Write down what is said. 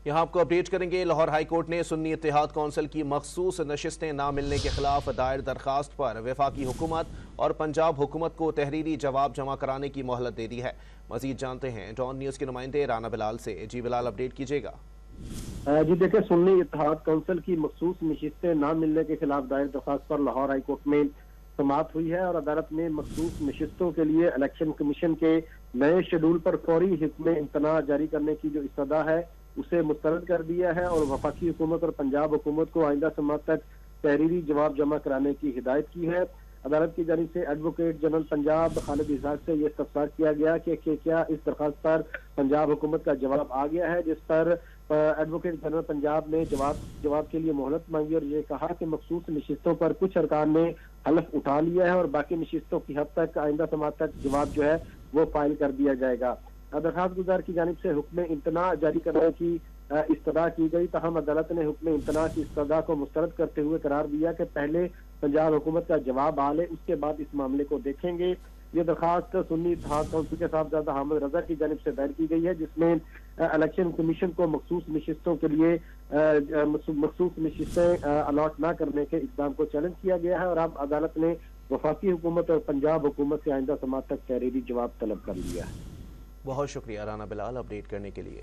یہاں آپ کو اپڈیٹ کریں گے۔ لاہور ہائی کورٹ نے سنی اتحاد کونسل کی مخصوص نشستیں نہ ملنے کے خلاف دائر درخواست پر وفاقی حکومت اور پنجاب حکومت کو تحریری جواب جمع کرانے کی مہلت دے دی ہے۔ مزید جانتے ہیں ڈان نیوز کے نمائندے رانا بلال سے۔ جی بلال، اپڈیٹ کیجیے گا۔ جی دیکھیں، سنی اتحاد کونسل کی مخصوص نشستیں نہ ملنے کے خلاف دائر درخواست پر لاہور ہائی کورٹ میں سماعت ہوئی ہے اور عدالت نے مخصوص نشستوں کے لیے الیکشن کمیشن کے نئے شیڈول پر فوری حکم امتناع جاری کرنے کی جو استدعا ہے اسے مسترد کر دیا ہے اور وفاقی حکومت اور پنجاب حکومت کو آئندہ سماعت تک تحریری جواب جمع کرانے کی ہدایت کی ہے۔ عدالت کی جانب سے ایڈوکیٹ جنرل پنجاب خالد اسحاق سے یہ استفسار کیا گیا کہ کیا اس درخواست پر پنجاب حکومت کا جواب آ گیا ہے، جس پر ایڈوکیٹ جنرل پنجاب نے جواب کے لیے مہلت مانگی اور یہ کہا کہ مخصوص نشستوں پر کچھ ارکان نے حلف اٹھا لیا ہے اور باقی نشستوں کی حد تک آئندہ سماعت تک جواب جو ہے وہ فائل کر دیا جائے گا۔ درخواست گزار کی جانب سے حکم امتناع جاری کرنے کی استدعا کی گئی، تاہم عدالت نے حکم امتناع کی استدعا کو مسترد کرتے ہوئے قرار دیا کہ پہلے پنجاب حکومت کا جواب آ لے، اس کے بعد اس معاملے کو دیکھیں گے۔ یہ درخواست سنی اتحاد کونسل کے صاحبزادہ حامد رضا کی جانب سے دائر کی گئی ہے، جس میں الیکشن کمیشن کو مخصوص نشستوں کے لیے مخصوص نشستیں الاٹ نہ کرنے کے اقدام کو چیلنج کیا گیا ہے اور اب عدالت نے وفاقی حکومت اور پنجاب حکومت سے آئندہ سماعت تک تحریری جواب طلب کر لیا ہے۔ بہت شکریہ رانا بلال اپڈیٹ کرنے کے لیے۔